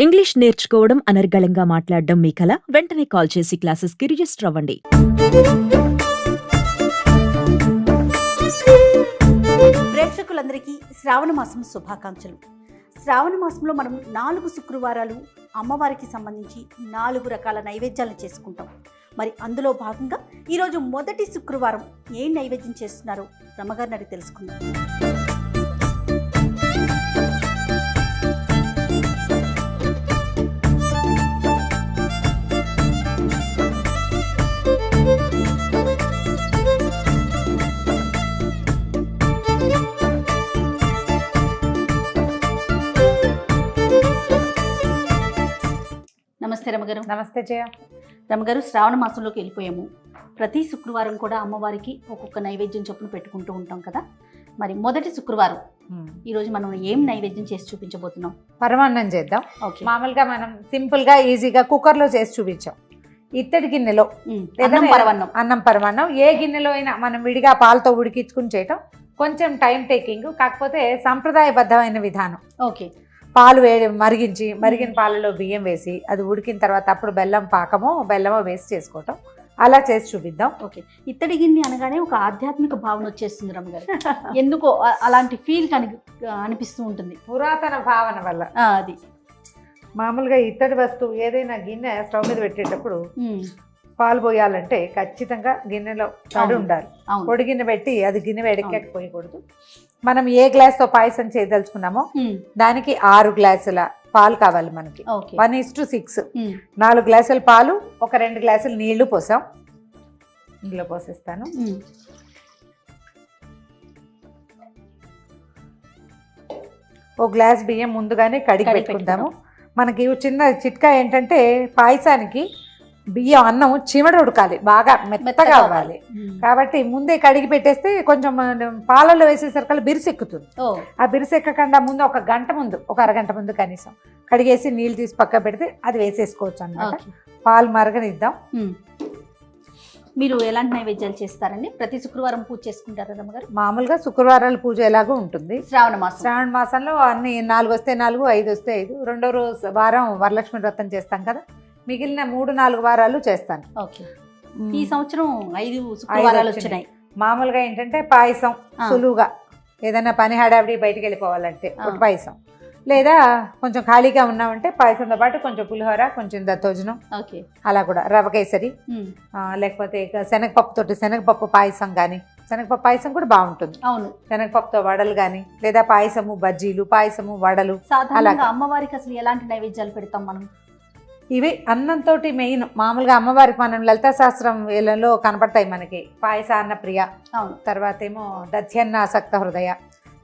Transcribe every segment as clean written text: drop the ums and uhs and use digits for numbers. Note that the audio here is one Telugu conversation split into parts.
ఇంగ్లీష్ నేర్చుకోవడం అనర్గళంగా మాట్లాడడం మీ కల వెంటనే కాల్ చేసి క్లాసెస్కి రిజిస్టర్ అవ్వండి. ప్రేక్షకులందరికీ శ్రావణ మాసం శుభాకాంక్షలు. శ్రావణ మాసంలో మనం 4 శుక్రవారాలు అమ్మవారికి సంబంధించి 4 రకాల నైవేద్యాలను చేసుకుంటాం. మరి అందులో భాగంగా ఈరోజు మొదటి శుక్రవారం ఏం నైవేద్యం చేస్తున్నారో రమ్మగారిని అడిగి తెలుసుకుందాం. నమస్తే రమగారు. నమస్తే జయ. రమగారు, శ్రావణ మాసంలోకి వెళ్ళిపోయాము. ప్రతి శుక్రవారం కూడా అమ్మవారికి ఒక్కొక్క నైవేద్యం చొప్పున పెట్టుకుంటూ ఉంటాం కదా. మరి మొదటి శుక్రవారం ఈరోజు మనం ఏం నైవేద్యం చేసి చూపించబోతున్నాం? పరమాన్నం చేద్దాం. ఓకే. మామూలుగా మనం సింపుల్ గా ఈజీగా కుక్కర్లో చేసి చూపించాం. ఇత్తడి గిన్నెలో అన్నం పరమాన్నం ఏ గిన్నెలో అయినా మనం విడిగా పాలతో ఉడికించుకుని చేయటం కొంచెం టైం టేకింగ్, కాకపోతే సంప్రదాయబద్ధమైన విధానం. ఓకే. పాలు మరిగిన పాలలో బియ్యం వేసి అది ఉడికిన తర్వాత అప్పుడు బెల్లమో వేసి చేసుకోవటం, అలా చేసి చూపిద్దాం. ఓకే. ఇత్తడి గిన్నె అనగానే ఒక ఆధ్యాత్మిక భావన వచ్చేస్తుంది రమ్మగారు. ఎందుకో అలాంటి ఫీల్ అనిపిస్తూ ఉంటుంది, పురాతన భావన వల్ల. అది మామూలుగా ఇత్తడి వస్తువు ఏదైనా గిన్నె స్టవ్ మీద పెట్టేటప్పుడు పాలు పోయాలంటే ఖచ్చితంగా గిన్నెలో తడి ఉండాలి. పొడి గిన్నె పెట్టి అది గిన్నె వేడెక్కాక పోయకూడదు. మనం ఏ గ్లాస్తో పాయసం చేయదలుచుకున్నామో దానికి 6 గ్లాసుల పాలు కావాలి మనకి. 1:6. 4 గ్లాసుల పాలు, ఒక 2 గ్లాసులు నీళ్లు పోసాం. ఇందులో పోసేస్తాను. ఒక గ్లాస్ బియ్యం ముందుగానే కడిగి పెట్టుకుందాము. మనకి చిన్న చిట్కా ఏంటంటే పాయసానికి బియ్యం అన్నం చిమడ ఉడకాలి, బాగా మెత్తగా అవ్వాలి. కాబట్టి ముందే కడిగి పెట్టేస్తే కొంచెం పాలలో వేసేసరికి బిరుసెక్కుతుంది. ఆ బిరుసెక్కకుండా ముందు ఒక అరగంట ముందు కనీసం కడిగేసి నీళ్ళు తీసి పక్క పెడితే అది వేసేసుకోవచ్చు అన్నమాట. పాలు మరగనిద్దాం. మీరు ఎలాంటి నైవేద్యాలు చేస్తారండి? ప్రతి శుక్రవారం పూజ చేసుకుంటారా రమ్మగారు? మామూలుగా శుక్రవారాల పూజ ఎలాగో ఉంటుంది. శ్రావణ మాసంలో అన్ని 4 వస్తే 4, 5 వస్తే 5. రెండో రోజు వారం వరలక్ష్మి వ్రతం చేస్తాం కదా, మిగిలిన 3-4 వారాలు చేస్తాను. ఓకే. ఈ సంవత్సరం 5 శుక్రవారాలు వచ్చినాయి. మామూలుగా ఏంటంటే పాయసం సులువుగా ఏదైనా పని హడావిడి బయటికి వెళ్ళిపోవాలంటే ఒక పాయసం, లేదా కొంచెం ఖాళీగా ఉన్నామంటే పాయసంతో పాటు కొంచెం పులిహోర, కొంచెం దత్తోజనం, అలా కూడా రవ కేసరి, లేకపోతే శనగపప్పు పాయసం కానీ, శనగపప్పు పాయసం కూడా బాగుంటుంది. అవును. శనగపప్పుతో వడలు కానీ, లేదా పాయసము బజ్జీలు, పాయసము వడలు. సాధారణంగా అమ్మవారికి అసలు ఎలాంటి నైవేద్యాలు పెడతాం మనం? ఇవి అన్నంతో మెయిన్. మామూలుగా అమ్మవారికి మనం లలితా శాస్త్రంలో కనపడతాయి మనకి. పాయసాన్న ప్రియ, తర్వాత ఏమో దధ్యన్నాసక్త హృదయ,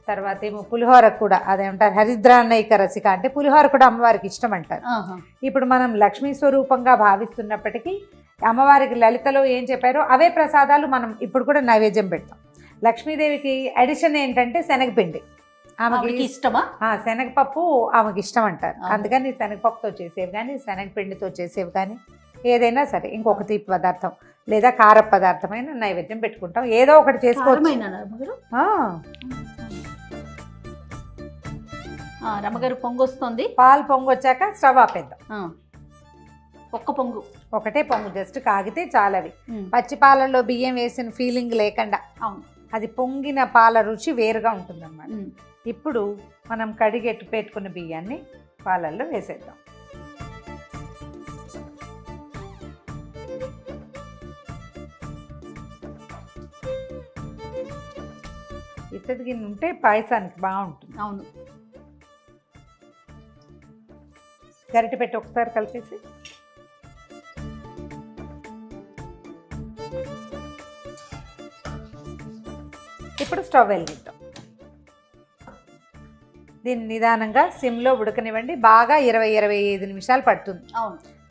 తర్వాత ఏమో పులిహోర కూడా అదేమంటారు హరిద్రాన్నైక రసిక, అంటే పులిహోర కూడా అమ్మవారికి ఇష్టం అంటారు. ఇప్పుడు మనం లక్ష్మీ స్వరూపంగా భావిస్తున్నప్పటికీ అమ్మవారికి లలితలో ఏం చెప్పారో అవే ప్రసాదాలు మనం ఇప్పుడు కూడా నైవేద్యం పెడతాం. లక్ష్మీదేవికి అడిషన్ ఏంటంటే శనగపిండి. ఆమెకి ఇష్టమా? శనగపప్పు ఆమెకి ఇష్టం అంటారు. అందుకని శనగపప్పుతో చేసేవి కానీ, శనగపిండితో చేసేవి కానీ, ఏదైనా సరే ఇంకొక తీపి పదార్థం లేదా కార పదార్థమైన నైవేద్యం పెట్టుకుంటాం. ఏదో ఒకటి చేసుకోవచ్చు. రమ్మగారు, పొంగొస్తుంది. పాలు పొంగొచ్చాక స్టవ్ ఆపేద్దాం. ఒకటే పొంగు జస్ట్ కాగితే చాలవి. పచ్చి పాలల్లో బియ్యం వేసిన ఫీలింగ్ లేకుండా అది పొంగిన పాల రుచి వేరుగా ఉంటుందన్నమాట. ఇప్పుడు మనం కడిగెట్టు పెట్టుకున్న బియ్యాన్ని పాలల్లో వేసేద్దాం. ఇత్తడి గిన్నె ఉంటే పాయసానికి బాగుంటుంది. అవును. గరిటె పెట్టి ఒకసారి కలిపేసి ఇప్పుడు స్టవ్ వెలిగిద్దాం. దీన్ని నిదానంగా సిమ్లో ఉడకనివ్వండి. బాగా 20-25 నిమిషాలు పడుతుంది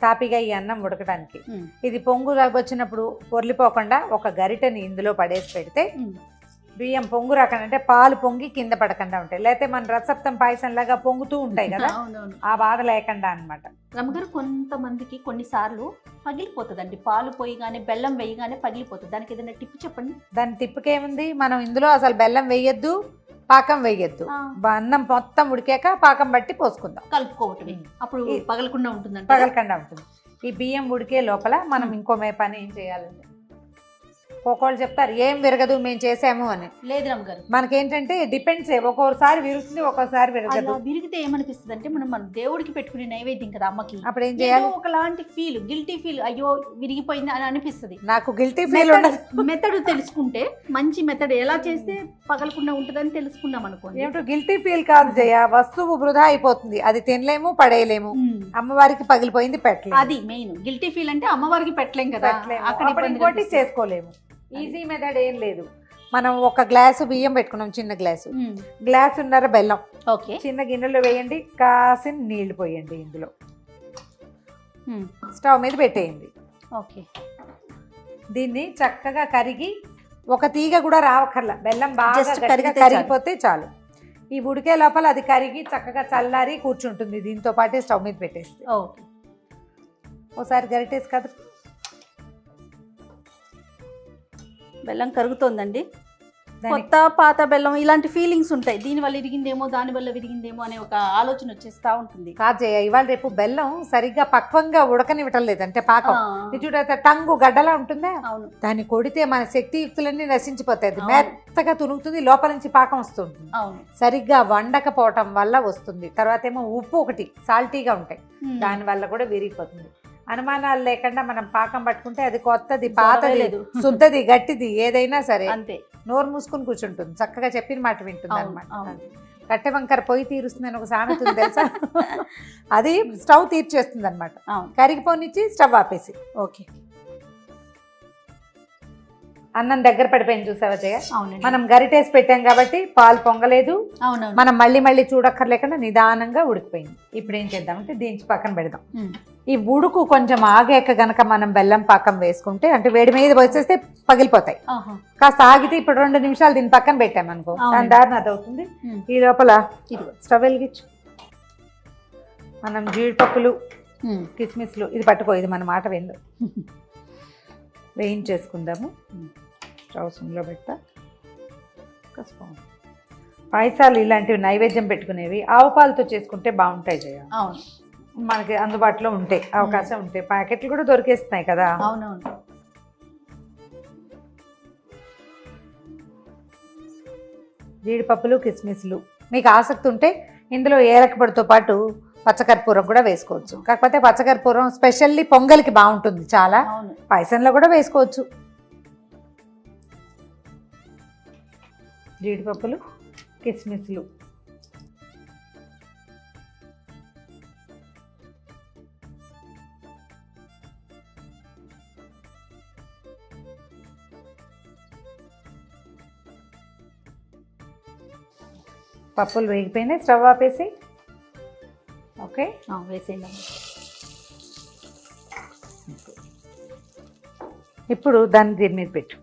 తాపిగా ఈ అన్నం ఉడకడానికి. ఇది పొంగు వచ్చినప్పుడు పొర్లిపోకుండా ఒక గరిటెని ఇందులో పడేసి పెడితే బియ్యం పొంగు రాకుండా, అంటే పాలు పొంగి కింద పడకుండా ఉంటాయి. లేకపోతే మన రసప్తం పాయసం లాగా పొంగుతూ ఉంటాయి కదా, ఆ బాధ లేకుండా అనమాట. రమ్మగారు, కొంతమందికి కొన్నిసార్లు పగిలిపోతుందండి, పాలు పోయిగానే బెల్లం వేయగానే పగిలిపోతుంది. దానికి ఏదైనా టిప్ చెప్పండి. దాని టిప్కి ఏముంది, మనం ఇందులో అసలు బెల్లం వేయొద్దు, పాకం వేయద్దు. ఆ. అన్నం మొత్తం ఉడికాక పాకం బట్టి పోసుకుందాం, కలుపుకోవటమే. అప్పుడు పగలకుండా ఉంటుందంట. పగలకుండా ఉంటుంది. ఈ బియ్యం ఉడికే లోపల మనం ఇంకో పని ఏం చేయాలంటే, ఒక్కొక్కళ్ళు చెప్తారు ఏం విరగదు మేము చేసాము అని. లేదు రమ్మగారు, మనకేంటంటే డిపెండ్స్, ఒక్కోసారి విరుగుతుంది ఒక్కోసారి విరగదు. అలా విరిగితే ఏమనిపిస్తుంది అంటే మనం దేవుడికి పెట్టుకునే నైవేద్యం కదా అమ్మకి, అప్పుడు ఏం చేయాలి? ఒకలాంటి ఫీల్, గిల్టీ ఫీల్, అయ్యో విరిగిపోయింది అని అనిపిస్తుంది. నాకు గిల్టీ ఫీల్ ఉండదు. మెథడ్ తెలుసుకుంటే మంచి మెథడ్ ఎలా చేస్తే పగలకుండా ఉంటుందని తెలుసుకున్నాం అనుకోండి. ఏమిటో గిల్టీ ఫీల్ కాదు జయ, వస్తువు వృధా అయిపోతుంది, అది తినలేము పడేయలేము, అమ్మవారికి పగిలిపోయింది పెట్టలేము. అది మెయిన్. గిల్టీ ఫీల్ అంటే అమ్మవారికి పెట్టలేం కదా, అక్కడ ఇంకోటి చేసుకోలేము. ఈజీ మెథడ్ ఏం లేదు. మనం ఒక గ్లాసు బియ్యం పెట్టుకున్నాం, చిన్న గ్లాసున్నర బెల్లం ఓకే చిన్న గిన్నెలో వేయండి, కాసిన నీళ్లు పోయండి, ఇందులో స్టవ్ మీద పెట్టేయండి. ఓకే, దీన్ని చక్కగా కరిగి ఒక తీగ కూడా రావక్కర్లా, బెల్లం బాగా Just గట్టిగా కరిగిపోతే చాలు. ఈ ఉడికే లోపల అది కరిగి చక్కగా చల్లారి కూర్చుంటుంది. దీంతో పాటే స్టవ్ మీద పెట్టేస్తే ఓకే. ఓసారి గరిటేసి కదా, బెల్లం కరుగుతోందండి. కొత్త పాత బెల్లం ఇలాంటి ఫీలింగ్స్ ఉంటాయి. దీని వల్ల విరిగిందేమో దాని వల్ల విరిగిందేమో అనే ఒక ఆలోచన వచ్చేస్తా ఉంటుంది. కాజేయ ఇవాళ రేపు బెల్లం సరిగ్గా పక్వంగా ఉడకనివ్వటం లేదు. అంటే పాకం చూడ టంగు గడ్డలా ఉంటుందా, అవును, దాన్ని కొడితే మన శక్తియుక్తులన్నీ నశించిపోతాయి. అది మెత్తగా తునుగుతుంది, లోపల నుంచి పాకం వస్తుంది. అవును, సరిగ్గా వండకపోవటం వల్ల వస్తుంది. తర్వాత ఏమో ఉప్పు ఒకటి సాల్టీగా ఉంటాయి, దాని వల్ల కూడా విరిగిపోతుంది. అనుమానాలు లేకుండా మనం పాకం పట్టుకుంటే అది కొత్తది పాతది శుద్ధది గట్టిది ఏదైనా సరే అంతే, నోరు మూసుకుని కూర్చుంటుంది, చక్కగా చెప్పిన మాట వింటుంది అనమాట. కట్టె వంకర పొయ్యి తీరుస్తుందని ఒక సామెత ఉంది తెలుసా, అది స్టవ్ తీర్చేస్తుంది అనమాట. కరిగిపోనిచ్చి స్టవ్ ఆపేసి. ఓకే, అన్నం దగ్గర పడిపోయింది చూసావా జయ. మనం గరిటేసి పెట్టాం కాబట్టి పాలు పొంగలేదు, మనం మళ్ళీ చూడక్కర్లేకుండా నిదానంగా ఉడికిపోయింది. ఇప్పుడు ఏం చేద్దామంటే దీనికి పక్కన పెడదాం. ఈ ఉడుకు కొంచెం ఆగాక గనక మనం బెల్లం పాకం వేసుకుంటే, అంటే వేడి మీద వచ్చేస్తే పగిలిపోతాయి, కాస్త ఆగితే ఇప్పుడు 2 నిమిషాలు దీని పక్కన పెట్టామనుకో దాని దారిన అది అవుతుంది. ఈ లోపల స్టవ్ వెలిగించు, మనం జీడిపప్పులు కిస్మిస్లు ఇది పట్టుకో, ఇది మన మాట విందు, వేయించేసుకుందాము. స్టవ్ సిమ్లో పెట్టా. పాయసాలు ఇలాంటివి నైవేద్యం పెట్టుకునేవి ఆవు పాలతో చేసుకుంటే బాగుంటాయి జయ. మనకి అందుబాటులో ఉంటే అవకాశం ఉంటే ప్యాకెట్లు కూడా దొరికేస్తున్నాయి కదా. అవునవును, జీడిపప్పులు కిస్మిస్లు మీకు ఆసక్తి ఉంటే ఇందులో ఏలకపొడితో పాటు పచ్చకర్పూరం కూడా వేసుకోవచ్చు. కాకపోతే పచ్చకర్పూరం స్పెషల్లీ పొంగల్కి బాగుంటుంది చాలా, పాయసంలో కూడా వేసుకోవచ్చు. జీడిపప్పులు కిస్మిస్లు పప్పులు వేగిపోయినాయి, స్టవ్ ఆపేసి. ఓకే, వేసేయండి. ఇప్పుడు దాన్ని దీని మీద పెట్టు,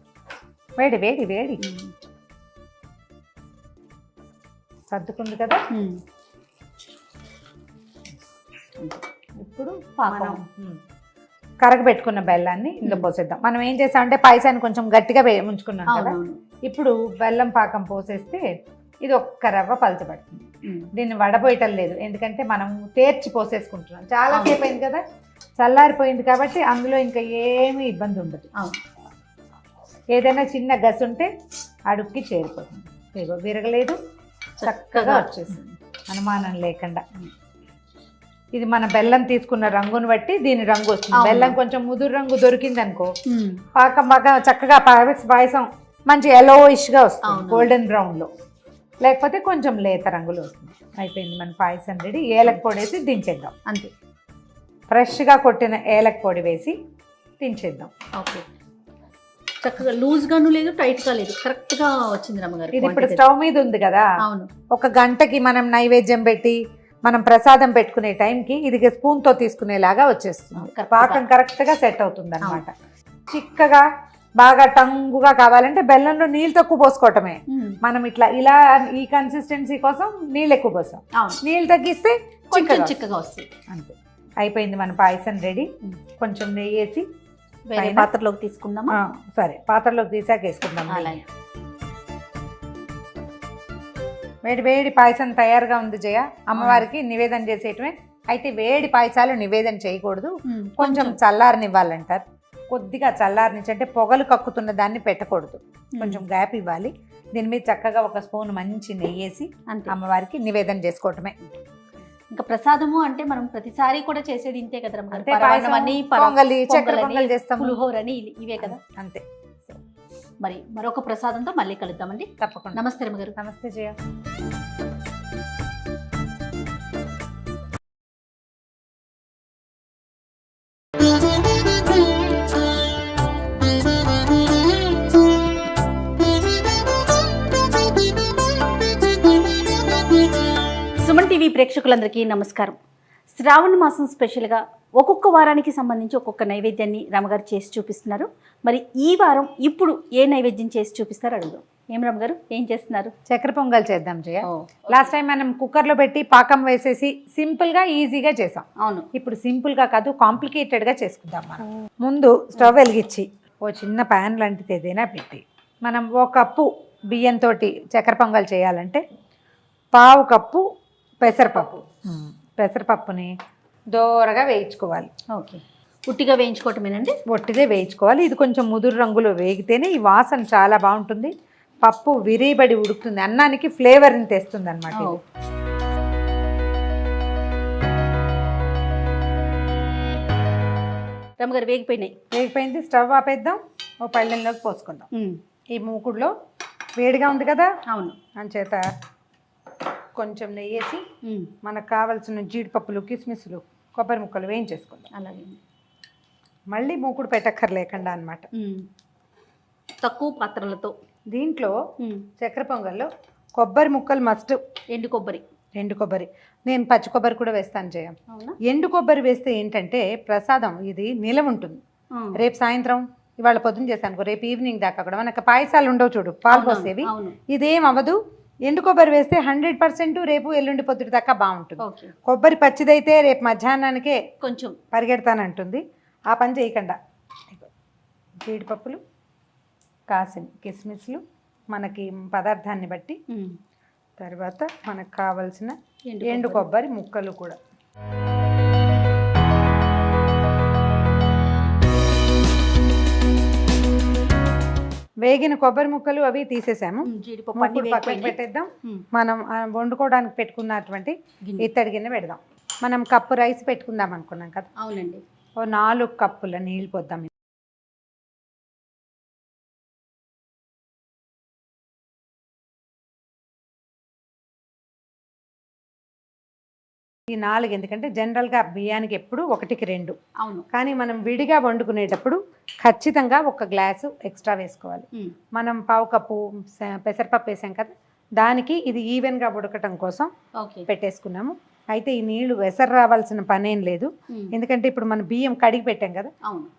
వేడి వేడి వేడి సర్దుకుంది కదా. ఇప్పుడు మనం కరగబెట్టుకున్న బెల్లాన్ని ఇందులో పోసేద్దాం. మనం ఏం చేస్తామంటే పాయసాన్ని కొంచెం గట్టిగా ఉంచుకున్నాం కదా, ఇప్పుడు బెల్లం పాకం పోసేస్తే ఇది ఒక్క రవ్వ పలచబడుతుంది. దీన్ని వడపోయటం లేదు, ఎందుకంటే మనం తేర్చి పోసేసుకుంటున్నాం. చాలా సేపు అయింది కదా, చల్లారిపోయింది కాబట్టి అందులో ఇంకా ఏమీ ఇబ్బంది ఉండదు. ఏదైనా చిన్న గసి ఉంటే అడుక్కి చేరిపోతుంది. ఇగో విరగలేదు, చక్కగా వచ్చేసింది అనుమానం లేకుండా. ఇది మన బెల్లం తీసుకున్న రంగును బట్టి దీని రంగు వస్తుంది. బెల్లం కొంచెం ముదురు రంగు దొరికింది అనుకో, పాకం బాగా చక్కగా పాయసం మంచి yellowish-గా వస్తుంది, గోల్డెన్ బ్రౌన్లో. లేకపోతే కొంచెం లేత రంగులో వస్తుంది. అయిపోయింది మన పాయసం రెడీ. ఏలక పొడి వేసి దించేద్దాం అంతే. ఫ్రెష్గా కొట్టిన ఏలక పొడి వేసి దించేద్దాం. ఓకే, చక్కగా లూజ్గాను లేదు టైట్గా లేదు, కరెక్ట్గా వచ్చింది రమ్మగారు. ఇది ఇప్పుడు స్టవ్ మీద ఉంది కదా, అవును, ఒక గంటకి మనం నైవేద్యం పెట్టి మనం ప్రసాదం పెట్టుకునే టైంకి ఇది స్పూన్తో తీసుకునేలాగా వచ్చేస్తుంది. పాకం కరెక్ట్గా సెట్ అవుతుంది అనమాట. చిక్కగా బాగా టంగుగా కావాలంటే బెల్లంలో నీళ్ళు తక్కువ పోసుకోవటమే. మనం ఇలా ఈ కన్సిస్టెన్సీ కోసం నీళ్ళు ఎక్కువ పోసాం, నీళ్ళు తగ్గిస్తే కొంచెం చిక్కగా వస్తుంది అంతే. అయిపోయింది మన పాయసం రెడీ. కొంచెం నెయ్యి వేసి పాత్రలోకి తీసుకుందామా? సరే, పాత్రలోకి తీసాక వేసుకుందాం. వేడి వేడి పాయసం తయారుగా ఉంది జయ, అమ్మవారికి నివేదన చేసేయటమే. అయితే వేడి పాయసాలు నివేదన చేయకూడదు, కొంచెం చల్లారనివ్వాలంటారు. కొద్దిగా చల్లారనిచ్చి, అంటే పొగలు కక్కుతున్న దాన్ని పెట్టకూడదు, కొంచెం గ్యాప్ ఇవ్వాలి. దీని మీద చక్కగా ఒక స్పూన్ మంచి నెయ్యి వేసి అంతే. అమ్మవారికి నివేదన చేసుకోవటమే. ఇంకా ప్రసాదము అంటే మనం ప్రతిసారి కూడా చేసేది ఇంతే కదా రమ్మగారు. అంతే, పాయసం, పరమాన్నమని, పొంగలి, చక్కెర పొంగలని, పొంగలి చేస్తాము. పులిహోరని ఇవే కదా. అంతే. మరి మరొక ప్రసాదంతో మళ్ళీ కలుద్దామండి. తప్పకుండా. నమస్తే రమ్మగారు. నమస్తే జయ. సుమన్ టీవీ ప్రేక్షకులందరికీ నమస్కారం. శ్రావణ మాసం స్పెషల్గా ఒక్కొక్క వారానికి సంబంధించి ఒక్కొక్క నైవేద్యాన్ని రమగారు చేసి చూపిస్తున్నారు. మరి ఈ వారం ఇప్పుడు ఏ నైవేద్యం చేసి చూపిస్తారో అడుగుదాం. ఏం రమగారు, ఏం చేస్తున్నారు? చక్కెర పొంగల్ చేద్దాం జయ. లాస్ట్ టైం మనం కుక్కర్లో పెట్టి పాకం వేసేసి సింపుల్గా ఈజీగా చేసాం. అవును. ఇప్పుడు సింపుల్గా కాదు, కాంప్లికేటెడ్గా చేసుకుందాం. మనం ముందు స్టవ్ వెలిగించి ఓ చిన్న ప్యాన్ లాంటిది ఏదైనా పెట్టి, మనం ఓ కప్పు బియ్యంతో చక్కెర పొంగల్ చేయాలంటే పావు కప్పు పెసరపప్పు, పెసరపప్పుని దోరగా వేయించుకోవాలి. ఓకే, ఉట్టిగా వేయించుకోవటమేనండి? ఒట్టిదే వేయించుకోవాలి. ఇది కొంచెం ముదురు రంగులో వేగితేనే ఈ వాసన చాలా బాగుంటుంది. పప్పు విరిబడి ఉడుకుతుంది, అన్నానికి ఫ్లేవర్ని తెస్తుంది అనమాట. రమగారు వేగిపోయింది. స్టవ్ ఆపేద్దాం, ఓ పళ్ళెంలోకి పోసుకుందాం. ఈ మూకుడులో వేడిగా ఉంది కదా, అవును, అంచేత కొంచెం నెయ్యి వేసి మనకు కావాల్సిన జీడిపప్పులు, కిస్మిస్లు, కొబ్బరి ముక్కలు వేయించేసుకుందాం. అలాగే, మళ్ళీ మూకుడు పెట్టక్కర్లేకుండా అనమాట. తక్కువ పాత్రలతో. దీంట్లో చక్కెర పొంగల్లో కొబ్బరి ముక్కలు మస్ట్. ఎండు కొబ్బరి నేను పచ్చి కొబ్బరి కూడా వేస్తాను జయ. ఎండు కొబ్బరి వేస్తే ఏంటంటే ప్రసాదం ఇది నిలవ ఉంటుంది. రేపు సాయంత్రం, ఇవాళ పొద్దున చేశాను, రేపు ఈవినింగ్ దాకా కూడా మనకు పాయసాలు ఉండవు చూడు, పాలు పోసేవి, ఇదేం అవ్వదు. ఎండు కొబ్బరి వేస్తే 100% రేపు ఎల్లుండి పొద్దుటి దాకా బాగుంటుంది. కొబ్బరి పచ్చిదైతే రేపు మధ్యాహ్నానికే కొంచెం పరిగెడతానంటుంది. ఆ పని చేయకుండా జీడిపప్పులు, కాసిన కిస్మిస్లు, మనకి పదార్థాన్ని బట్టి, తర్వాత మనకు కావలసిన ఎండు కొబ్బరి ముక్కలు కూడా. వేగిన కొబ్బరి ముక్కలు అవి తీసేసాము, పక్కన పెట్టేద్దాం. మనం వండుకోవడానికి పెట్టుకున్నటువంటి ఇత్తడి గిన్నె పెడదాం. మనం కప్పు రైస్ పెట్టుకుందాం అనుకున్నాం కదా. అవునండి. ఓ 4 కప్పుల నీళ్ళు పోద్దాం. ఈ 4 ఎందుకంటే జనరల్గా బియ్యానికి ఎప్పుడు 1కి 2. అవును. కానీ మనం విడిగా వండుకునేటప్పుడు ఖచ్చితంగా 1 గ్లాసు ఎక్స్ట్రా వేసుకోవాలి. మనం పావు కప్పు పెసరపప్పు వేసాం కదా, దానికి ఇది ఈవెన్గా ఉడకటం కోసం పెట్టేసుకున్నాము. అయితే ఈ నీళ్లు వెసరు రావాల్సిన పనేం లేదు, ఎందుకంటే ఇప్పుడు మనం బియ్యం కడిగి పెట్టాం కదా.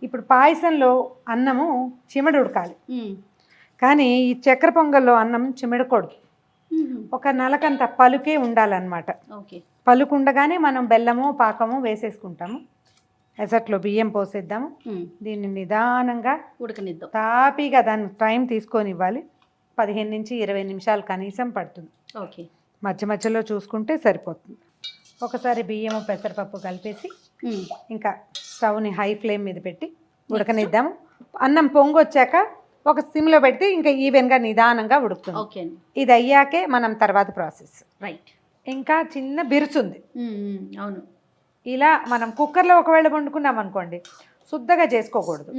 ఇప్పుడు పాయసంలో అన్నము చిమిడి ఉడకాలి, కానీ ఈ చక్కెర పొంగల్లో అన్నం చిమిడకూడదు. ఒక నలకంత పలుకే ఉండాలన్నమాట. పలుకు ఉండగానే మనం బెల్లము, పాకము వేసేసుకుంటాము. ఎసట్లో బియ్యం పోసేద్దాము. దీన్ని నిదానంగా ఉడకనిద్దాం, తాపీగా దాన్ని టైం తీసుకొని ఇవ్వాలి. 15 నుంచి 20 నిమిషాలు కనీసం పడుతుంది. మధ్య మధ్యలో చూసుకుంటే సరిపోతుంది. ఒకసారి బియ్యము, పెసరపప్పు కలిపేసి ఇంకా స్టవ్ని హై ఫ్లేమ్ మీద పెట్టి ఉడకనిద్దాము. అన్నం పొంగు వచ్చాక ఒక సిమ్లో పెడితే ఇంకా ఈవెన్గా నిదానంగా ఉడుకుతుంది. ఇది అయ్యాకే మనం తర్వాత ప్రాసెస్. రైట్. ఇంకా చిన్న బిరుసుంది. అవును. ఇలా మనం కుక్కర్లో ఒకవేళ వండుకున్నాం అనుకోండి, శుద్ధగా చేసుకోకూడదు.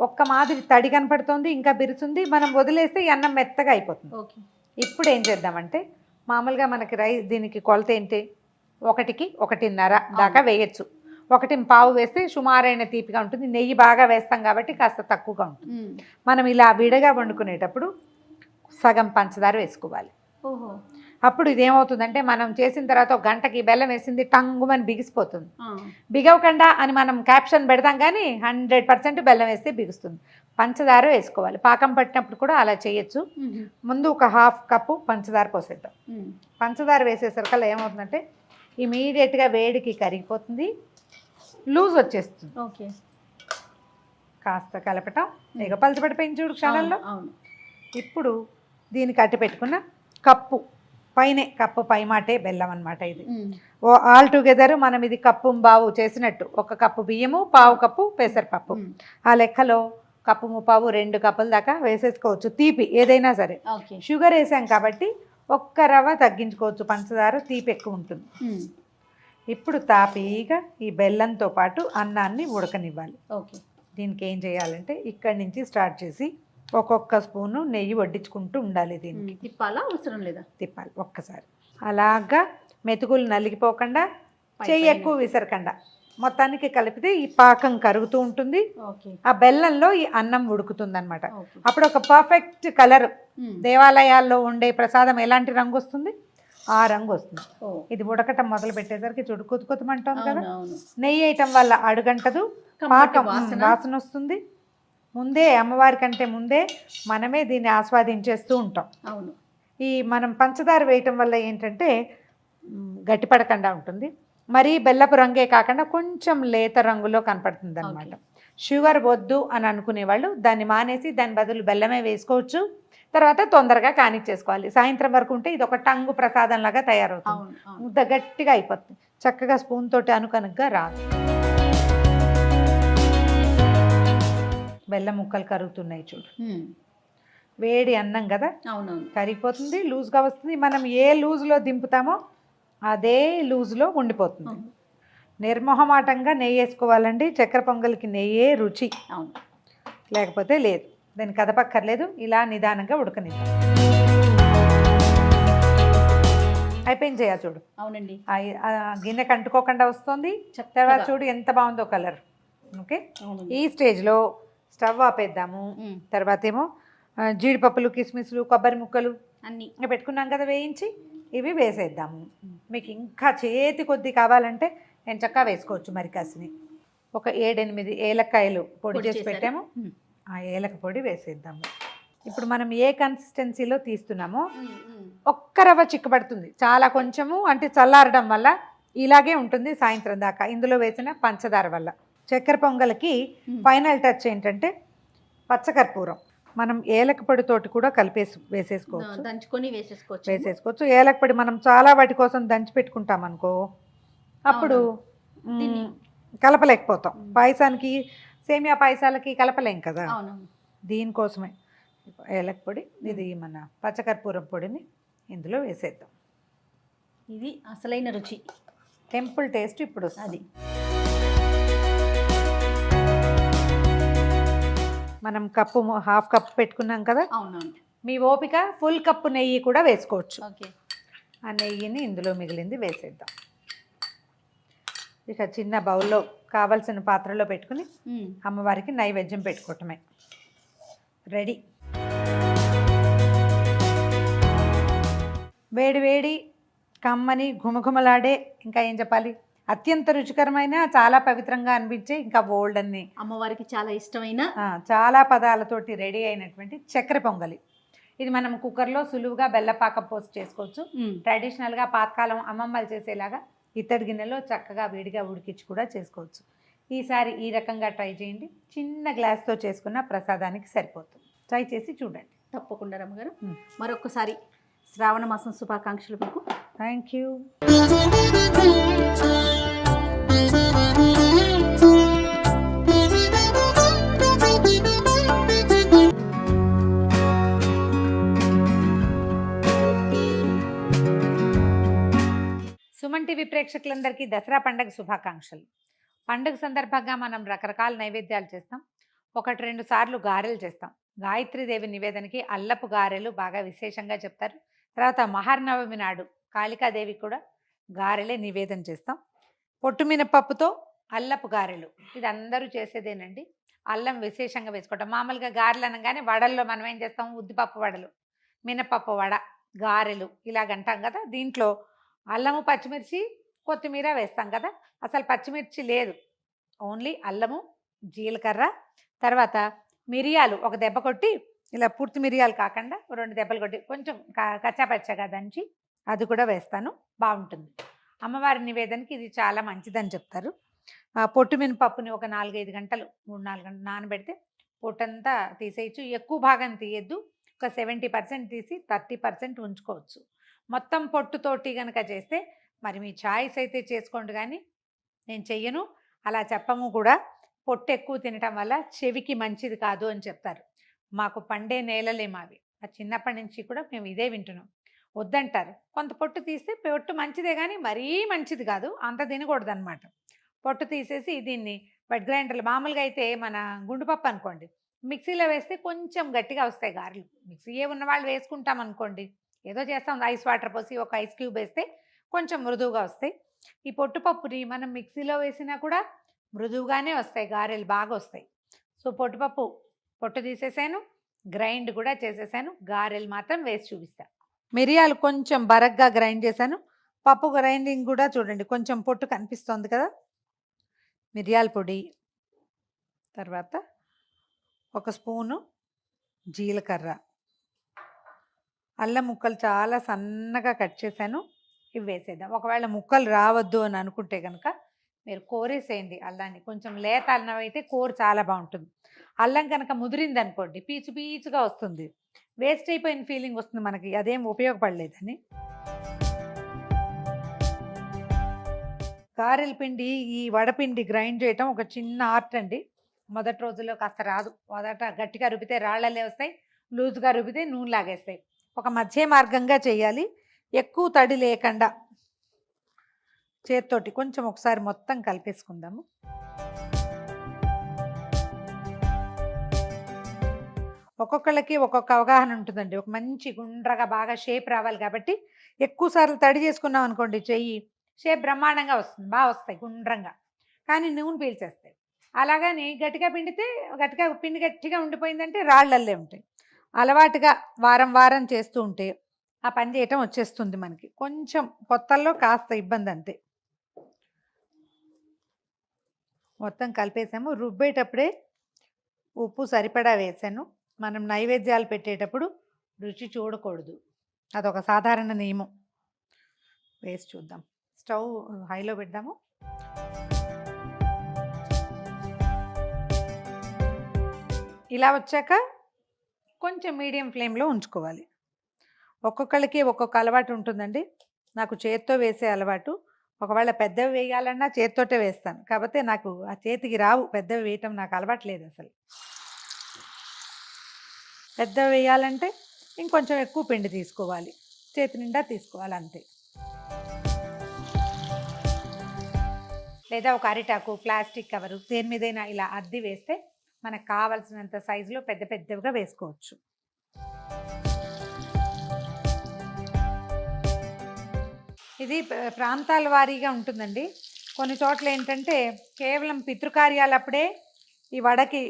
ఒక్క మాదిరి తడి కనపడుతుంది, ఇంకా బిరుసుంది, మనం వదిలేస్తే ఈ అన్నం మెత్తగా అయిపోతుంది. ఇప్పుడు ఏం చేద్దామంటే, మామూలుగా మనకి రైస్ దీనికి కొలత ఏంటి, 1కి 1.5 దాకా వేయచ్చు. 1.25 వేస్తే సుమారైన తీపిగా ఉంటుంది. నెయ్యి బాగా వేస్తాం కాబట్టి కాస్త తక్కువగా ఉంటుంది. మనం ఇలా విడగా వండుకునేటప్పుడు సగం పంచదార వేసుకోవాలి. అప్పుడు ఇదేమవుతుందంటే, మనం చేసిన తర్వాత 1 గంటకి బెల్లం వేసింది టంగుమని బిగిసిపోతుంది. బిగవకుండా అని మనం క్యాప్షన్ పెడతాం, కానీ 100% బెల్లం వేస్తే బిగుస్తుంది. పంచదార వేసుకోవాలి. పాకం పట్టినప్పుడు కూడా అలా చేయొచ్చు. ముందు ఒక 1/2 కప్పు పంచదార పోసేద్దాం. పంచదార వేసేసరికల్లా ఏమవుతుందంటే, ఇమీడియట్గా వేడికి కరిగిపోతుంది, లూజ్ వచ్చేస్తుంది. కాస్త కలపటం, ఇక పలచబడిపోయింది చూడు క్షణంలో. ఇప్పుడు దీనికి అట్టి పెట్టుకున్న కప్పు పైనే కప్పు పైమాటే బెల్లం అనమాట ఇది. ఆల్ టుగెదర్ మనం ఇది కప్పు బావు చేసినట్టు 1 కప్పు బియ్యము, పావు కప్పు పెసరపప్పు. ఆ లెక్కలో కప్పు ముప్పావు 2 కప్పుల దాకా వేసేసుకోవచ్చు తీపి ఏదైనా సరే. షుగర్ వేసాం కాబట్టి 1 రవ్వ తగ్గించుకోవచ్చు, పంచదార తీపి ఎక్కువ ఉంటుంది. ఇప్పుడు తాపీగా ఈ బెల్లంతో పాటు అన్నాన్ని ఉడకనివ్వాలి. దీనికి ఏం చేయాలంటే ఇక్కడి నుంచి స్టార్ట్ చేసి ఒక్కొక్క స్పూను నెయ్యి వడ్డించుకుంటూ ఉండాలి. దీనికి తిప్పాలా అవసరం లేదా? తిప్పాలి ఒక్కసారి. అలాగా మెతుకులు నలిగిపోకుండా, చెయ్యి ఎక్కువ విసరకుండా మొత్తానికి కలిపితే ఈ పాకం కరుగుతూ ఉంటుంది. ఆ బెల్లంలో ఈ అన్నం ఉడుకుతుంది అనమాట. అప్పుడు ఒక పర్ఫెక్ట్ కలర్, దేవాలయాల్లో ఉండే ప్రసాదం ఎలాంటి రంగు వస్తుంది ఆ రంగు వస్తుంది. ఇది ఉడకటం మొదలు పెట్టేసరికి చూడు కొత్తుమంటుంది కదా. నెయ్యి వేయటం వల్ల అడుగంటదు, పాకం వాసన వస్తుంది. ముందే అమ్మవారి కంటే ముందే మనమే దీన్ని ఆస్వాదించేస్తూ ఉంటాం. ఈ మనం పంచదార వేయటం వల్ల ఏంటంటే గట్టిపడకుండా ఉంటుంది. మరీ బెల్లపు రంగే కాకుండా కొంచెం లేత రంగులో కనపడుతుంది అనమాట. షుగర్ వద్దు అని అనుకునే వాళ్ళు దాన్ని మానేసి దాని బదులు బెల్లమే వేసుకోవచ్చు. తర్వాత తొందరగా కానిచ్చేసుకోవాలి. సాయంత్రం వరకు ఉంటే ఇది ఒక టంగు ప్రసాదం లాగా తయారవుతుంది. ముద్ద గట్టిగా అయిపోతుంది. చక్కగా స్పూన్ తోటి అనుకనుగ్గా రాదు. బెల్లం ముక్కలు కరుగుతున్నాయి చూడు. వేడి అన్నం కదా, కరిగిపోతుంది, లూజ్గా వస్తుంది. మనం ఏ లూజ్లో దింపుతామో అదే లూజ్లో ఉండిపోతుంది. నిర్మోహమాటంగా నెయ్యి వేసుకోవాలండి. చక్కెర పొంగల్కి నెయ్యే రుచి, లేకపోతే లేదు. దాన్ని కదపక్కర్లేదు. ఇలా నిదానంగా ఉడకనిద్దాం. అయిపోయింది చేయ చూడు. అవునండి. గిన్నెకి అంటుకోకుండా వస్తుంది. తర్వాత చూడు ఎంత బాగుందో కలర్. ఓకే, ఈ స్టేజ్లో స్టవ్ ఆపేద్దాము. తర్వాత ఏమో జీడిపప్పులు, కిస్మిస్లు, కొబ్బరి ముక్కలు అన్నీ పెట్టుకున్నాం కదా వేయించి, ఇవి వేసేద్దాము. మీకు ఇంకా చేతి కొద్ది కావాలంటే నేను చక్కగా వేసుకోవచ్చు. మరి కాసిని ఒక 7-8 ఏలక్కాయలు పొడి చేసి పెట్టాము. ఆ ఏలక పొడి వేసేద్దాము. ఇప్పుడు మనం ఏ కన్సిస్టెన్సీలో తీస్తున్నామో 1 రవ్వ చిక్కబడుతుంది. చాలా కొంచెము, అంటే చల్లారడం వల్ల ఇలాగే ఉంటుంది సాయంత్రం దాకా. ఇందులో వేసిన పంచదార వల్ల. చక్కెర పొంగల్కి ఫైనల్ టచ్ ఏంటంటే పచ్చకర్పూరం. మనం ఏలక పొడితోటి కూడా వేసేసుకోవచ్చు. దంచుకొని వేసేసుకోవచ్చు. ఏలక పొడి మనం చాలా వాటి కోసం దంచి పెట్టుకుంటాం అనుకో, అప్పుడు కలపలేకపోతాం. పాయసానికి, సేమియా పాయసాలకి కలపలేం కదా. దీనికోసమే ఏలక పొడి, ఇది మన పచ్చకర్పూరం పొడిని ఇందులో వేసేద్దాం. ఇది అసలైన రుచి, టెంపుల్ టేస్ట్ ఇప్పుడు వస్తుంది. మనం కప్పు, హాఫ్ కప్ పెట్టుకున్నాం కదా. మీ ఓపిక ఫుల్ కప్పు నెయ్యి కూడా వేసుకోవచ్చు. ఆ నెయ్యిని ఇందులో మిగిలింది వేసేద్దాం. ఇక చిన్న బౌల్లో కావలసిన పాత్రలో పెట్టుకుని అమ్మవారికి నైవేద్యం పెట్టుకోవటమే. రెడీ. వేడి వేడి కమ్మని ఘుమఘుమలాడే, ఇంకా ఏం చెప్పాలి, అత్యంత రుచికరమైన, చాలా పవిత్రంగా అనిపించే, ఇంకా బోల్డ్ అన్ని అమ్మవారికి చాలా ఇష్టమైన చాలా పదాలతోటి రెడీ అయినటువంటి చక్కెర పొంగలి. ఇది మనం కుక్కర్లో సులువుగా బెల్లపాకం పోసి చేసుకోవచ్చు. ట్రెడిషనల్గా పాతకాలం అమ్మమ్మలు చేసేలాగా ఇత్తడి గిన్నెలో చక్కగా వేడిగా ఉడికించి కూడా చేసుకోవచ్చు. ఈసారి ఈ రకంగా ట్రై చేయండి. చిన్న గ్లాస్తో చేసుకున్న ప్రసాదానికి సరిపోతుంది. ట్రై చేసి చూడండి. తప్పకుండా రమ్మగారు. మరొకసారి శ్రావణ మాసం శుభాకాంక్షలు మీకు. Thank you. సుమన్ టీవీ ప్రేక్షకులందరికీ దసరా పండుగ శుభాకాంక్షలు. పండుగ సందర్భంగా మనం రకరకాల నైవేద్యాలు చేస్తాం. 1-2 సార్లు గారెలు చేస్తాం. గాయత్రీదేవి నివేదనకి అల్లపు గారెలు బాగా విశేషంగా చెప్తారు. తర్వాత మహానవమి నాడు కాళికాదేవి కూడా గారెలే నివేదన చేస్తాం. పొట్టు మినపప్పుతో అల్లపు గారెలు, ఇది అందరూ చేసేదేనండి. అల్లం విశేషంగా వేసుకోవటం. మామూలుగా గారెలు అనగానే వడల్లో మనం ఏం చేస్తాం, ఉద్దిపప్పు వడలు, మినపప్పు వడ, గారెలు ఇలాగంటాం కదా. దీంట్లో అల్లము, పచ్చిమిర్చి, కొత్తిమీర వేస్తాం కదా. అసలు పచ్చిమిర్చి లేదు, ఓన్లీ అల్లము, జీలకర్ర, తర్వాత మిరియాలు ఒక దెబ్బ కొట్టి, ఇలా పూర్తి మిరియాలు కాకుండా 2 దెబ్బలు కొట్టి కొంచెం కచ్చాపచ్చగా దంచి అది కూడా వేస్తాను. బాగుంటుంది. అమ్మవారి నివేదనకి ఇది చాలా మంచిదని చెప్తారు. పొట్టు మినపప్పుని ఒక 4-5 గంటలు, 3-4 గంటలు నానబెడితే పొట్టంతా తీసేయచ్చు. ఎక్కువ భాగం తీయద్దు, ఒక 70% తీసి 30% ఉంచుకోవచ్చు. మొత్తం పొట్టుతోటి కనుక చేస్తే మరి మీ చాయిస్ అయితే చేసుకోండి, కానీ నేను చెయ్యను, అలా చెప్పము కూడా. పొట్టు ఎక్కువ తినటం వల్ల చెవికి మంచిది కాదు అని చెప్తారు. మాకు పండే నేలలే మావి, ఆ చిన్నప్పటి నుంచి కూడా మేము ఇదే వింటున్నాం. వద్దంటారు. కొంత పొట్టు తీస్తే పొట్టు మంచిదే, కానీ మరీ మంచిది కాదు, అంత తినకూడదు అనమాట. పొట్టు తీసేసి దీన్ని వెట్ గ్రైండర్లో, మామూలుగా అయితే మన గుండుపప్పు అనుకోండి, మిక్సీలో వేస్తే కొంచెం గట్టిగా వస్తాయి గారెలు. మిక్సీ ఉన్న వాళ్ళు వేసుకుంటాం అనుకోండి, ఏదో చేస్తాం, ఐస్ వాటర్ పోసి ఒక ఐస్ క్యూబ్ వేస్తే కొంచెం మృదువుగా వస్తాయి. ఈ పొట్టుపప్పుని మనం మిక్సీలో వేసినా కూడా మృదువుగానే వస్తాయి, గారెలు బాగా వస్తాయి. సో పొట్టు తీసేసాను, గ్రైండ్ కూడా చేసేసాను, గారెలు మాత్రం వేసి చూపిస్తాను. మిరియాలు కొంచెం బరగ్గా గ్రైండ్ చేశాను. పప్పు గ్రైండింగ్ కూడా చూడండి, కొంచెం పొట్టు కనిపిస్తుంది కదా. మిరియాల పొడి, తర్వాత 1 స్పూను జీలకర్ర, అల్లం ముక్కలు చాలా సన్నగా కట్ చేశాను, ఇవి వేసేద్దాం. ఒకవేళ ముక్కలు రావద్దు అని అనుకుంటే కనుక మీరు కోరేసేయండి అల్లాన్ని. కొంచెం లేత అల్లం అయితే కూర చాలా బాగుంటుంది. అల్లం కనుక ముదిరింది అనుకోండి, పీచు పీచుగా వస్తుంది, వేస్ట్ అయిపోయిన ఫీలింగ్ వస్తుంది మనకి, అదేం ఉపయోగపడలేదని. గారెల పిండి, ఈ వడపిండి గ్రైండ్ చేయటం ఒక చిన్న ఆర్ట్ అండి. మొదటి రోజుల్లో కాస్త రాదు. మొదట గట్టిగా రుబ్బితే రాళ్ళలే వస్తాయి, లూజ్గా రుబ్బితే నూనె లాగేస్తాయి. ఒక మధ్య మార్గంగా చేయాలి, ఎక్కువ తడి లేకుండా. చేత్తోటి కొంచెం ఒకసారి మొత్తం కలిపేసుకుందాము. ఒక్కొక్కళ్ళకి ఒక్కొక్క అవగాహన ఉంటుందండి. ఒక మంచి గుండ్రగా బాగా షేప్ రావాలి కాబట్టి ఎక్కువ సార్లు తడి చేసుకున్నాం అనుకోండి, చెయ్యి షేప్ బ్రహ్మాండంగా వస్తుంది, బాగా వస్తాయి గుండ్రంగా, కానీ నూనె పీల్చేస్తాయి. అలాగని గట్టిగా పిండితే పిండి గట్టిగా ఉండిపోయిందంటే రాళ్ళల్లే ఉంటాయి. అలవాటుగా వారం వారం చేస్తూ ఉంటే ఆ పని చేయటం వచ్చేస్తుంది మనకి. కొంచెం కొత్తల్లో కాస్త ఇబ్బంది అంతే. మొత్తం కలిపేసాము. రుబ్బేటప్పుడే ఉప్పు సరిపడా వేసాను. మనం నైవేద్యాలు పెట్టేటప్పుడు రుచి చూడకూడదు, అదొక సాధారణ నియమం. వేసి చూద్దాం. స్టవ్ హైలో పెడదాము. ఇలా వచ్చాక కొంచెం మీడియం ఫ్లేమ్లో ఉంచుకోవాలి. ఒక్కొక్కళ్ళకి ఒక్కొక్క అలవాటు ఉంటుందండి. నాకు చేత్తో వేసే అలవాటు. ఒకవేళ పెద్దవి వేయాలన్నా చేత్తోటే వేస్తాను, కాకపోతే నాకు ఆ చేతికి రావు, పెద్దవి వేయటం నాకు అలవాట్లేదు అసలు. పెద్దవి వేయాలంటే ఇంకొంచెం ఎక్కువ పిండి తీసుకోవాలి, చేతి నిండా తీసుకోవాలి అంతే. లేదా ఒక అరిటాకు, ప్లాస్టిక్ కవరు, దేని మీదైనా ఇలా అద్ది వేస్తే మనకు కావలసినంత సైజులో పెద్ద పెద్దవిగా వేసుకోవచ్చు. ఇది ప్రాంతాల వారీగా ఉంటుందండి. కొన్ని చోట్ల ఏంటంటే కేవలం పితృకార్యాలప్పుడే ఈ వడకి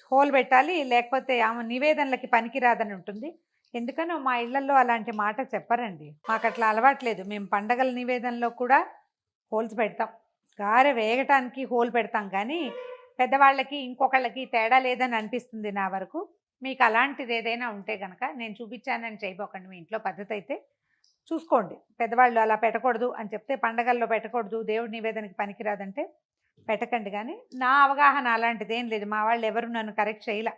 హోల్ పెట్టాలి, లేకపోతే ఆమె నివేదనలకి పనికిరాదని ఉంటుంది. ఎందుకనో మా ఇళ్లలో అలాంటి మాట చెప్పరండి, మాకు అట్లా అలవాట్లేదు. మేము పండగల నివేదనలో కూడా హోల్స్ పెడతాం, గారె వేగటానికి హోల్ పెడతాం, కానీ పెద్దవాళ్ళకి ఇంకొకళ్ళకి తేడా లేదని అనిపిస్తుంది నా వరకు. మీకు అలాంటిది ఏదైనా ఉంటే కనుక నేను చూపించానని చేయబోకండి. మీ ఇంట్లో పద్ధతి అయితే చూసుకోండి. పెద్దవాళ్ళు అలా పెట్టకూడదు అని చెప్తే, పండగల్లో పెట్టకూడదు, దేవుడి నివేదనకి పనికిరాదంటే పెట్టకండి. కానీ నా అవగాహన అలాంటిది ఏం లేదు, మా వాళ్ళు ఎవరు నన్ను కరెక్ట్ చేయలే.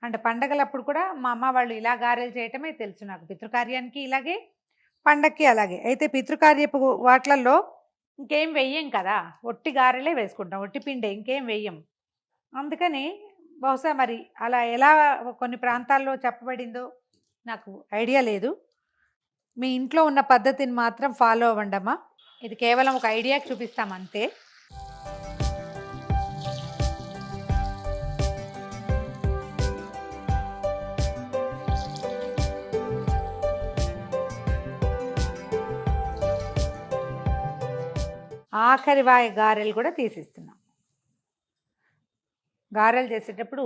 అంటే పండగలప్పుడు కూడా మా అమ్మ వాళ్ళు ఇలా గారెలు చేయటమే తెలుసు నాకు. పితృకార్యానికి ఇలాగే, పండగకి అలాగే. అయితే పితృకార్యపు వాట్లల్లో ఇంకేం వెయ్యం కదా, ఒట్టి గారెలే వేసుకుంటాం, ఒట్టి పిండే, ఇంకేం వెయ్యం. అందుకని బహుశా మరి అలా ఎలా కొన్ని ప్రాంతాల్లో చెప్పబడిందో నాకు ఐడియా లేదు. మీ ఇంట్లో ఉన్న పద్ధతిని మాత్రం ఫాలో అవ్వండమ్మా. ఇది కేవలం ఒక ఐడియాకి చూపిస్తాం అంతే. ఆఖరి వాయి గారెలు కూడా తీసిస్తున్నాం. గారెలు చేసేటప్పుడు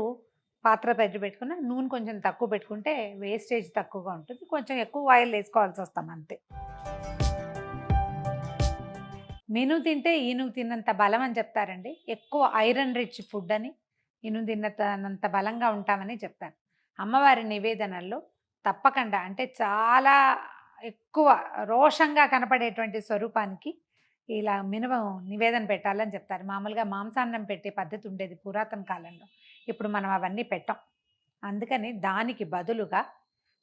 పాత్ర పెట్టుకున్న నూనె కొంచెం తక్కువ పెట్టుకుంటే వేస్టేజ్ తక్కువగా ఉంటుంది, కొంచెం ఎక్కువ ఆయిల్ వేసుకోవాల్సి వస్తాం అంతే. మినుము తింటే ఈనుగు తిన్నంత బలం అని చెప్తారండి. ఎక్కువ ఐరన్ రిచ్ ఫుడ్ అని, ఈనుగు తిన్నంత బలంగా ఉంటామని చెప్తారు. అమ్మవారి నివేదనల్లో తప్పకుండా, అంటే చాలా ఎక్కువ రోషంగా కనపడేటువంటి స్వరూపానికి ఇలా మినుము నివేదన పెట్టాలని చెప్తారు. మామూలుగా మాంసాన్నం పెట్టే పద్ధతి ఉండేది పురాతన కాలంలో, ఇప్పుడు మనం అవన్నీ పెట్టాం. అందుకని దానికి బదులుగా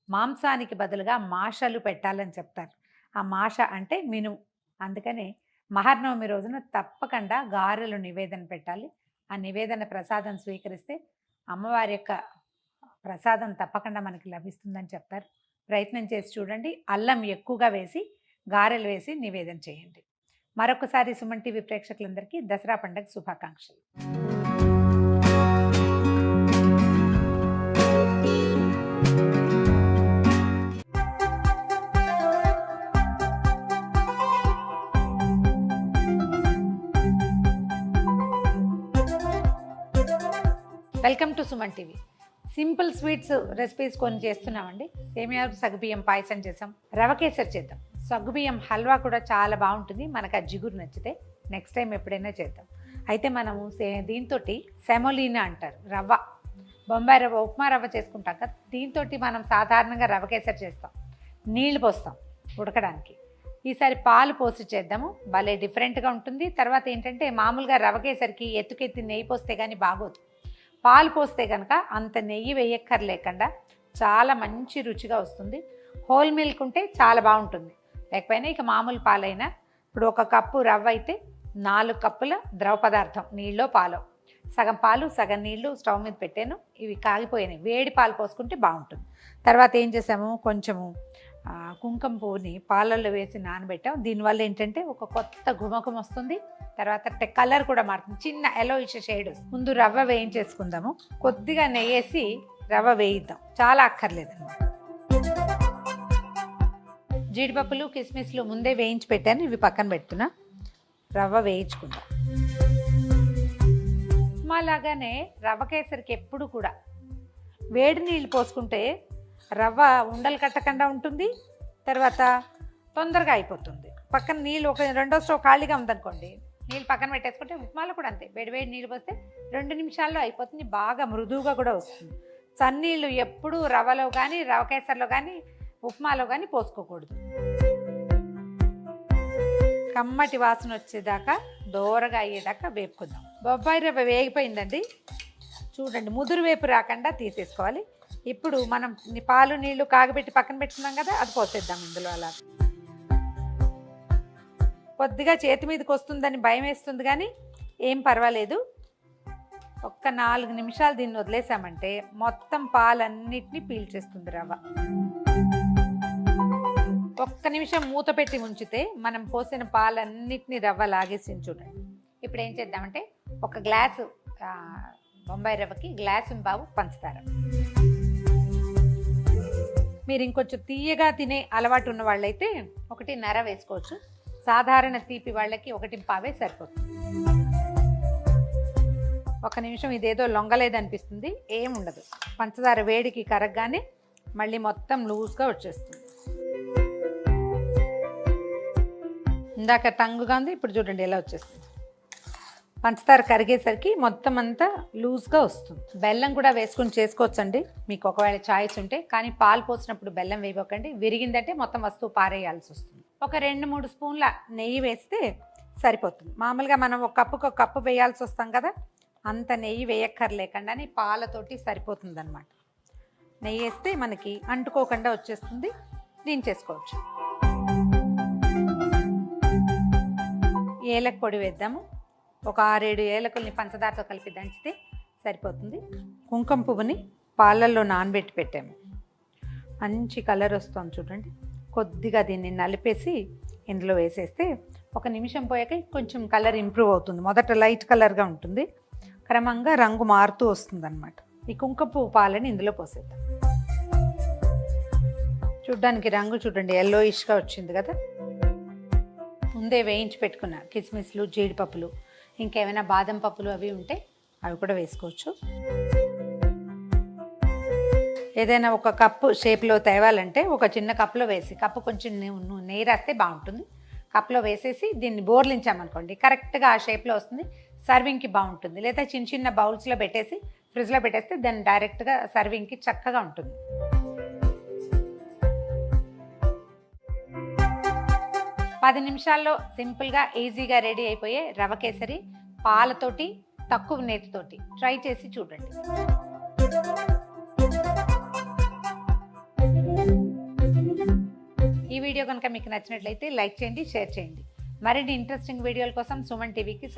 మాంసానికి బదులుగా మాషలు పెట్టాలని చెప్తారు. ఆ మాష అంటే మినుము. అందుకని మహర్నవమి రోజున తప్పకుండా గారెలు నివేదన పెట్టాలి. ఆ నివేదన ప్రసాదం స్వీకరిస్తే అమ్మవారి యొక్క ప్రసాదం తప్పకుండా మనకి లభిస్తుందని చెప్తారు. ప్రయత్నం చేసి చూడండి. అల్లం ఎక్కువగా వేసి గారెలు వేసి నివేదన చేయండి. మరొకసారి సుమన్ టీవీ ప్రేక్షకులందరికీ దసరా పండుగ శుభాకాంక్షలు. Welcome to Suman TV. Simple sweets recipes కొన్ని చేస్తున్నామండి. సేమియా సగ్గుబియ్యం పాయసం చేసాం, రవ కేసరి చేద్దాం. సగ్గుబియ్యం హల్వా కూడా చాలా బాగుంటుంది. మనకు ఆ జిగురు నచ్చితే నెక్స్ట్ టైం ఎప్పుడైనా చేద్దాం. అయితే మనము దీంతో సెమోలినా అంటారు, రవ్వ, బొంబాయి రవ్వ, ఉప్మా రవ్వ చేసుకుంటాం కదా, దీంతో మనం సాధారణంగా రవ కేసరి చేస్తాం. నీళ్లు పోస్తాం ఉడకడానికి. ఈసారి పాలు పోసి చేద్దాము. భలే డిఫరెంట్గా ఉంటుంది. తర్వాత ఏంటంటే మామూలుగా రవ కేసరికి ఎత్తుకెత్తి నెయ్యి పోస్తే కానీ బాగోదు. పాలు పోస్తే కనుక అంత నెయ్యి వేయక్కర్లేకుండా చాలా మంచి రుచిగా వస్తుంది. హోల్ మిల్క్ ఉంటే చాలా బాగుంటుంది. లేకపోయినా ఇక మామూలు పాలైనా. ఇప్పుడు 1 కప్పు రవ్వ అయితే 4 కప్పుల ద్రవ పదార్థం, నీళ్ళో పాలో, సగం పాలు సగం నీళ్ళు స్టవ్ మీద పెట్టాను. ఇవి కాగిపోయినాయి. వేడి పాలు పోసుకుంటే బాగుంటుంది. తర్వాత ఏం చేసాము, కొంచెము కుంకుమ పువ్వుని పాలల్లో వేసి నానబెట్టాం. దీనివల్ల ఏంటంటే ఒక కొత్త గుమకం వస్తుంది. తర్వాత కలర్ కూడా మారుతుంది, చిన్న ఎలోయిష్ షేడ్. ముందు రవ్వ వేయించేసుకుందాము. కొద్దిగా నెయ్యేసి రవ్వ వేయిద్దాం, చాలా అక్కర్లేదన్నమాట. జీడిపప్పులు కిస్మిస్లు ముందే వేయించి పెట్టాను, ఇవి పక్కన పెడుతున్నా. రవ్వ వేయించుకుందాం. మాలాగానే రవ్వ కేసరికి ఎప్పుడు కూడా వేడి నీళ్ళు పోసుకుంటే రవ్వ ఉండలు కట్టకుండా ఉంటుంది. తర్వాత తొందరగా అయిపోతుంది. పక్కన నీళ్ళు ఒక రెండో స్టవ్ ఖాళీగా ఉందనుకోండి, నీళ్ళు పక్కన పెట్టేసుకుంటే ఉప్మాలో కూడా అంతే. వేడి నీళ్ళు పోస్తే 2 నిమిషాల్లో అయిపోతుంది. బాగా మృదువుగా కూడా వస్తుంది. చన్నీళ్ళు ఎప్పుడూ రవ్వలో కానీ రవ కేసరిలో కానీ ఉప్మాలో కానీ పోసుకోకూడదు. కమ్మటి వాసన వచ్చేదాకా దోరగా అయ్యేదాకా వేపుకుందాం. బొబ్బాయి రవ్వ వేగిపోయిందండి. చూడండి, ముదురు వేపు రాకుండా తీసేసుకోవాలి. ఇప్పుడు మనం పాలు నీళ్లు కాగబెట్టి పక్కన పెట్టుకున్నాం కదా, అది పోసేద్దాం ఇందులో. అలా కొద్దిగా చేతి మీదకి వస్తుందని భయం వేస్తుంది, కానీ ఏం పర్వాలేదు. ఒక్క 4 నిమిషాలు దీన్ని వదిలేసామంటే మొత్తం పాలన్నిటినీ పీల్చేస్తుంది రవ్వ. 1 నిమిషం మూత పెట్టి ఉంచితే మనం పోసిన పాలన్నిటినీ రవ్వ లాగేసింది. చూడండి, ఇప్పుడు ఏం చేద్దామంటే 1 గ్లాసు బొంబాయి రవ్వకి గ్లాసు బావు పంచదార. మీరు ఇంకొంచెం తీయగా తినే అలవాటు ఉన్న వాళ్ళైతే 1.5 వేసుకోవచ్చు. సాధారణ తీపి వాళ్ళకి 1.5 సరిపోతుంది. 1 నిమిషం ఇదేదో లొంగలేదనిపిస్తుంది, ఏముండదు. పంచదార వేడికి కరగగానే మళ్ళీ మొత్తం లూజ్గా వచ్చేస్తుంది. ఇందాక టంగుగా ఉంది, ఇప్పుడు చూడండి ఎలా వచ్చేస్తుంది. పంచదార కరిగేసరికి మొత్తం అంతా లూజ్గా వస్తుంది. బెల్లం కూడా వేసుకొని చేసుకోవచ్చండి మీకు ఒకవేళ చాయిస్ ఉంటే, కానీ పాలు పోసినప్పుడు బెల్లం వేయకండి. విరిగిందంటే మొత్తం వస్తువు పారేయాల్సి వస్తుంది. ఒక 2-3 స్పూన్ల నెయ్యి వేస్తే సరిపోతుంది. మామూలుగా మనం 1 కప్పుకి 1 కప్పు వేయాల్సి వస్తాం కదా, అంత నెయ్యి వేయక్కర్లేకుండానే పాలతోటి సరిపోతుంది అన్నమాట. నెయ్యి వేస్తే మనకి అంటుకోకుండా వచ్చేస్తుంది. దించేసుకోవచ్చు. ఏలక పొడి వేద్దాము. ఒక 6-7 ఏలకుల్ని పంచదారతో కలిపి దంచితే సరిపోతుంది. కుంకుమ పువ్వుని పాలల్లో నానబెట్టి పెట్టాము. మంచి కలర్ వస్తుంది చూడండి. కొద్దిగా దీన్ని నలిపేసి ఇందులో వేసేస్తే 1 నిమిషం పోయాక కొంచెం కలర్ ఇంప్రూవ్ అవుతుంది. మొదట లైట్ కలర్గా ఉంటుంది, క్రమంగా రంగు మారుతూ వస్తుంది అన్నమాట. ఈ కుంకుమ పువ్వు పాలని ఇందులో పోసేద్దాం. చూడ్డానికి రంగు చూడండి ఎల్లోయిష్గా వచ్చింది కదా. ముందే వేయించి పెట్టుకున్న కిస్మిస్లు, జీడిపప్పులు, ఇంకేమైనా బాదం పప్పులు అవి ఉంటే అవి కూడా వేసుకోవచ్చు. ఏదైనా 1 కప్పు షేప్లో తేవాలంటే ఒక చిన్న కప్పులో వేసి, కప్పు కొంచెం నెయ్యి రాస్తే బాగుంటుంది. కప్లో వేసేసి దీన్ని బోర్లించామనుకోండి, కరెక్ట్గా ఆ షేప్లో వస్తుంది. సర్వింగ్కి బాగుంటుంది. లేదా చిన్న చిన్న బౌల్స్లో పెట్టేసి ఫ్రిడ్జ్లో పెట్టేస్తే దాన్ని డైరెక్ట్గా సర్వింగ్కి చక్కగా ఉంటుంది. పది నిమిషాల్లో సింపుల్గా ఈజీగా రెడీ అయిపోయే రవ కేసరి పాలతోటి తక్కువ నేతితోటి ట్రై చేసి చూడండి. ఈ వీడియో కనుక మీకు నచ్చినట్లయితే లైక్ చేయండి, షేర్ చేయండి. మరిన్ని ఇంట్రెస్టింగ్ వీడియోల కోసం సుమన్ టీవీకి